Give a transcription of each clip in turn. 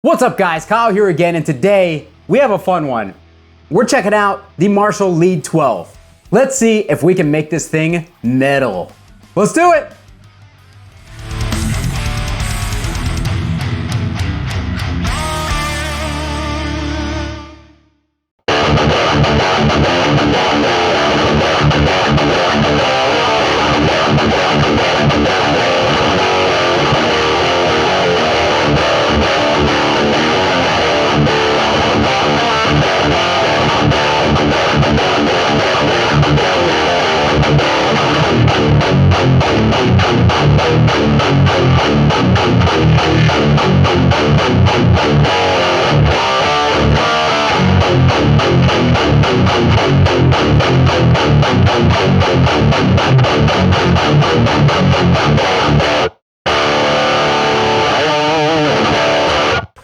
What's up guys, Kyle here again, and today we have a fun one. We're checking out the Marshall Lead 12. Let's see if we can make this thing metal. Let's do it!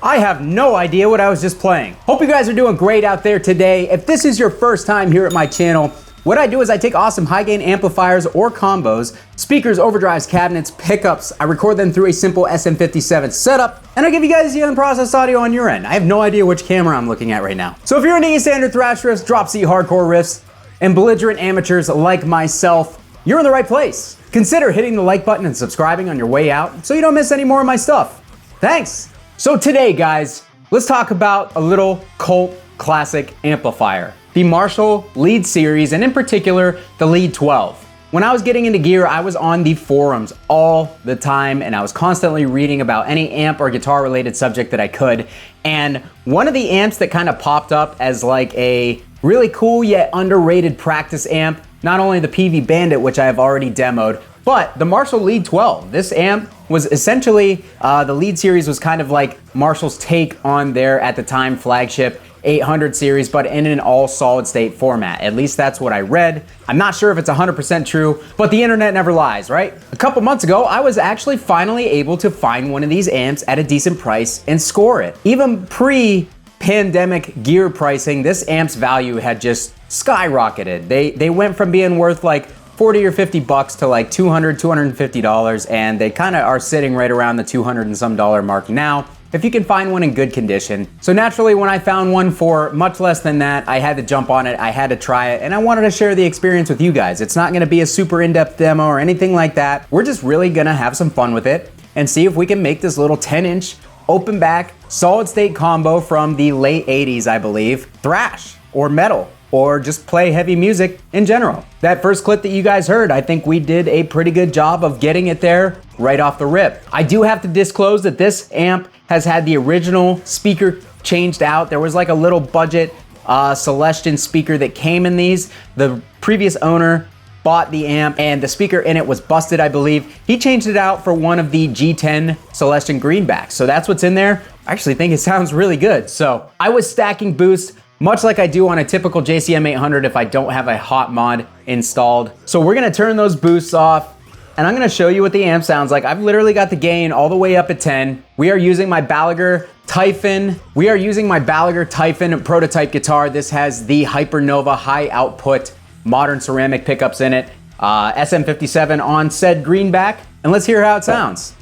I have no idea what I was just playing. Hope you guys are doing great out there today. If this is your first time here at my channel, what I do is I take awesome high gain amplifiers or combos, speakers, overdrives, cabinets, pickups. I record them through a simple SM57 setup, and I give you guys the unprocessed audio on your end. I have no idea which camera I'm looking at right now. So if you're into standard thrash riffs, drop C hardcore riffs, and belligerent amateurs like myself, you're in the right place. Consider hitting the like button and subscribing on your way out so you don't miss any more of my stuff. Thanks. So today, guys, let's talk about a little cult classic amplifier, the Marshall Lead series, and in particular, the Lead 12. When I was getting into gear, I was on the forums all the time, and I was constantly reading about any amp or guitar related subject that I could. And one of the amps that kind of popped up as like a really cool yet underrated practice amp, not only the PV Bandit, which I have already demoed, but the Marshall Lead 12. This amp was essentially, the Lead series was kind of like Marshall's take on their, at the time, flagship 800 series, but in an all solid state format. At least that's what I read. I'm not sure if it's 100% true, but the internet never lies, right? A couple months ago, I was actually finally able to find one of these amps at a decent price and score it. Even pre-pandemic gear pricing, this amp's value had just skyrocketed. They went from being worth like 40 or 50 bucks to like $200, $250, and they kind of are sitting right around the $200 and some mark now, if you can find one in good condition. So naturally, when I found one for much less than that, I had to jump on it, I had to try it, and I wanted to share the experience with you guys. It's not gonna be a super in-depth demo or anything like that. We're just really gonna have some fun with it and see if we can make this little 10-inch open back solid state combo from the late 80s, I believe, thrash or metal, or just play heavy music in general. That first clip that you guys heard, I think we did a pretty good job of getting it there right off the rip. I do have to disclose that this amp has had the original speaker changed out. There was like a little budget Celestion speaker that came in these. The previous owner bought the amp and the speaker in it was busted, I believe. He changed it out for one of the G10 Celestion greenbacks. So that's what's in there. I actually think it sounds really good. So I was stacking boosts much like I do on a typical JCM 800 if I don't have a hot mod installed. So we're gonna turn those boosts off, and I'm gonna show you what the amp sounds like. I've literally got the gain all the way up at 10. We are using my Balaguer Typhon. Prototype guitar. This has the Hypernova high output modern ceramic pickups in it. SM57 on said greenback, and let's hear how it sounds.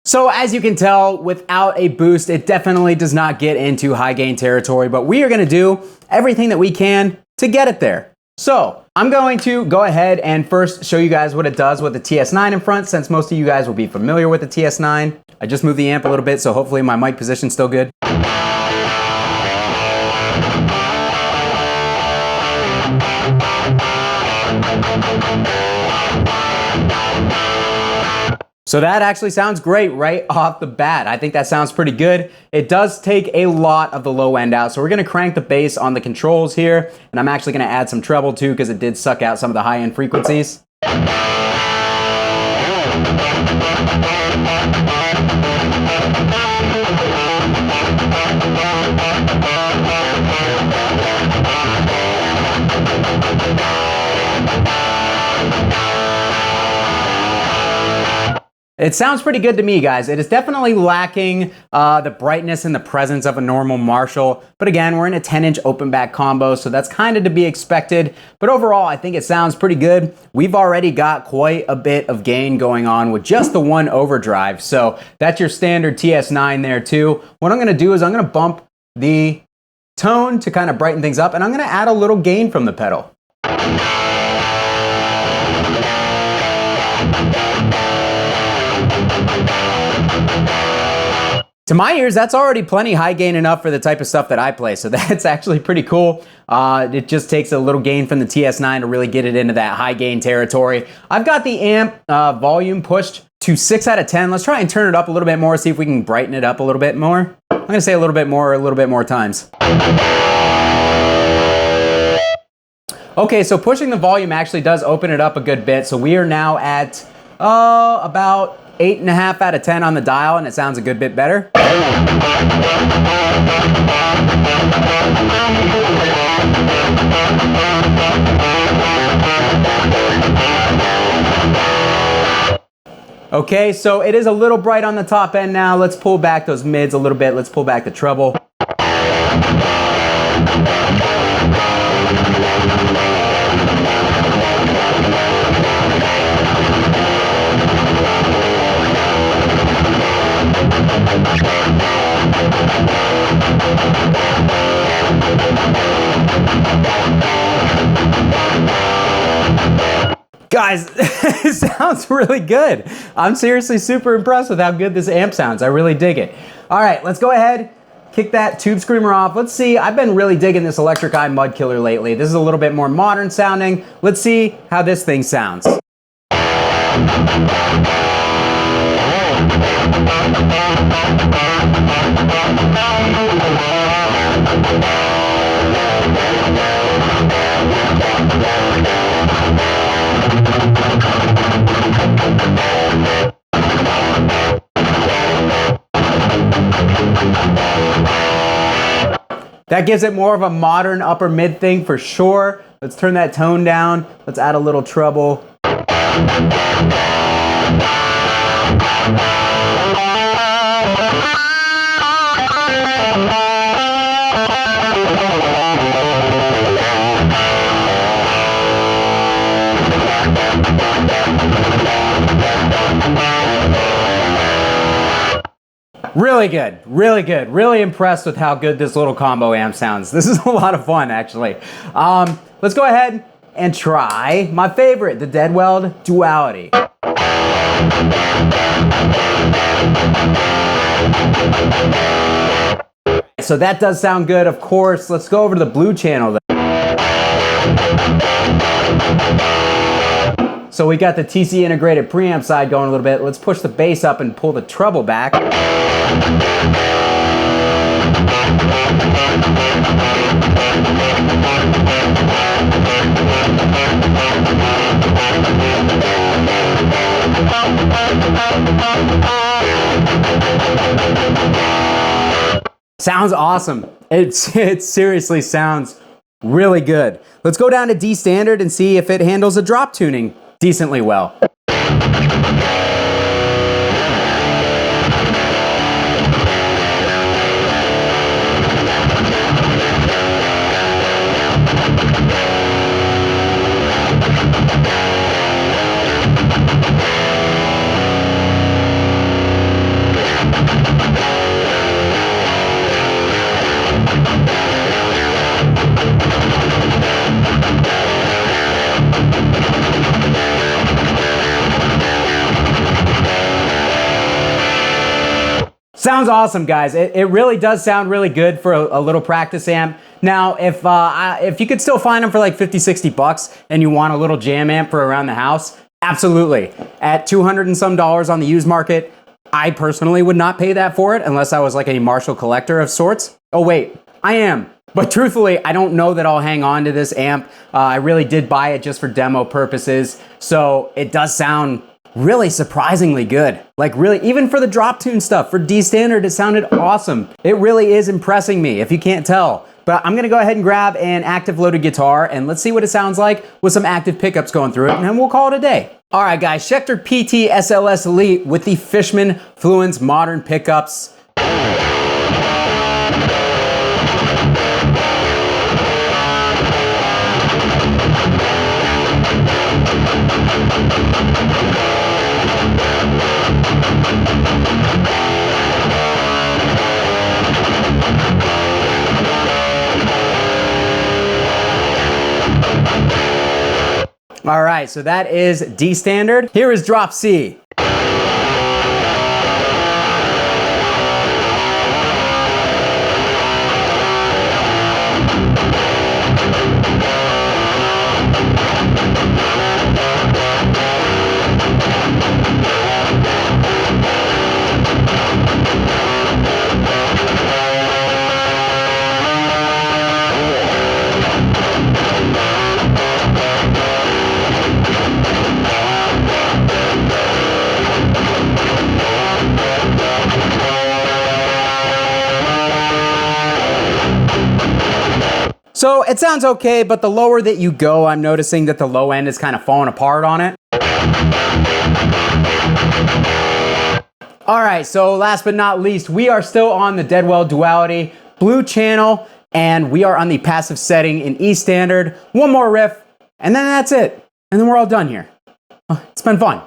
So as you can tell, without a boost, it definitely does not get into high gain territory, but we are gonna do everything that we can to get it there. So I'm going to go ahead and first show you guys what it does with the TS9 in front, since most of you guys will be familiar with the TS9. I just moved the amp a little bit, so hopefully my mic position's still good. So that actually sounds great right off the bat. I think that sounds pretty good. It does take a lot of the low end out, so we're gonna crank the bass on the controls here, and I'm actually gonna add some treble too, because it did suck out some of the high end frequencies. It sounds pretty good to me, guys. It is definitely lacking the brightness and the presence of a normal Marshall. But again, we're in a 10-inch open back combo, so that's kind of to be expected. But overall, I think it sounds pretty good. We've already got quite a bit of gain going on with just the one overdrive. So that's your standard TS9 there too. What I'm gonna do is I'm gonna bump the tone to kind of brighten things up, and I'm gonna add a little gain from the pedal. To my ears, that's already plenty high gain enough for the type of stuff that I play, so that's actually pretty cool. It just takes a little gain from the TS9 to really get it into that high gain territory. I've got the amp volume pushed to 6 out of 10. Let's try and turn it up a little bit more, see if we can brighten it up a little bit more. I'm gonna say a little bit more times. Okay, so pushing the volume actually does open it up a good bit, so we are now at about 8.5 out of 10 on the dial, and it sounds a good bit better. Okay, so it is a little bright on the top end now. Let's pull back those mids a little bit. Let's pull back the treble. Guys, it sounds really good. I'm seriously super impressed with how good this amp sounds. I really dig it. All right, let's go ahead, kick that tube screamer off. Let's see, I've been really digging this Electric Eye Mud Killer lately. This is a little bit more modern sounding. Let's see how this thing sounds. That gives it more of a modern upper mid thing for sure. Let's turn that tone down. Let's add a little treble. Really good, really good. Really impressed with how good this little combo amp sounds. This is a lot of fun, actually. Let's go ahead and try my favorite, the Deadweld Duality. So that does sound good, of course. Let's go over to the blue channel. So we got the TC integrated preamp side going a little bit. Let's push the bass up and pull the treble back. Sounds awesome. It seriously sounds really good. Let's go down to D standard and see if it handles a drop tuning decently well. Sounds awesome, guys. It really does sound really good for a little practice amp. Now, if you could still find them for like 50, 60 bucks and you want a little jam amp for around the house, absolutely. At $200 and some on the used market, I personally would not pay that for it unless I was like a Marshall collector of sorts. Oh wait, I am. But truthfully, I don't know that I'll hang on to this amp. I really did buy it just for demo purposes. So it does sound really surprisingly good. Like really, even for the drop tune stuff, for D standard, it sounded awesome. It really is impressing me, if you can't tell. But I'm gonna go ahead and grab an active loaded guitar and let's see what it sounds like with some active pickups going through it, and then we'll call it a day. All right, guys, Schecter PT SLS Elite with the Fishman Fluence modern pickups. All right, so that is D standard. Here is drop C. So it sounds okay, but the lower that you go, I'm noticing that the low end is kind of falling apart on it. All right, so last but not least, we are still on the Deadwell Duality blue channel, and we are on the passive setting in E standard. One more riff, and then that's it. And then we're all done here. It's been fun.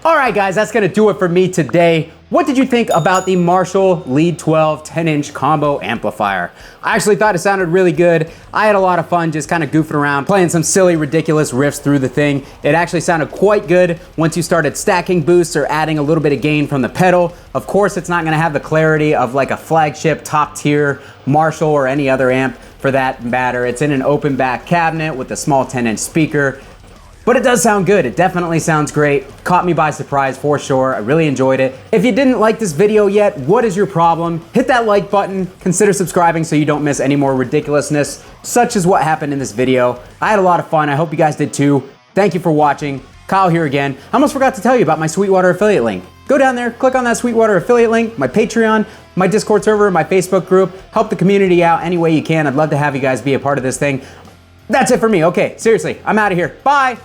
Alright guys, that's going to do it for me today. What did you think about the Marshall Lead 12 10-inch combo amplifier? I actually thought it sounded really good. I had a lot of fun just kind of goofing around, playing some silly, ridiculous riffs through the thing. It actually sounded quite good once you started stacking boosts or adding a little bit of gain from the pedal. Of course, it's not going to have the clarity of like a flagship top tier Marshall or any other amp for that matter. It's in an open back cabinet with a small 10-inch speaker. But it does sound good. It definitely sounds great. Caught me by surprise for sure. I really enjoyed it. If you didn't like this video yet, what is your problem? Hit that like button. Consider subscribing so you don't miss any more ridiculousness, such as what happened in this video. I had a lot of fun. I hope you guys did too. Thank you for watching. Kyle here again. I almost forgot to tell you about my Sweetwater affiliate link. Go down there, click on that Sweetwater affiliate link, my Patreon, my Discord server, my Facebook group. Help the community out any way you can. I'd love to have you guys be a part of this thing. That's it for me. Okay, seriously, I'm out of here. Bye.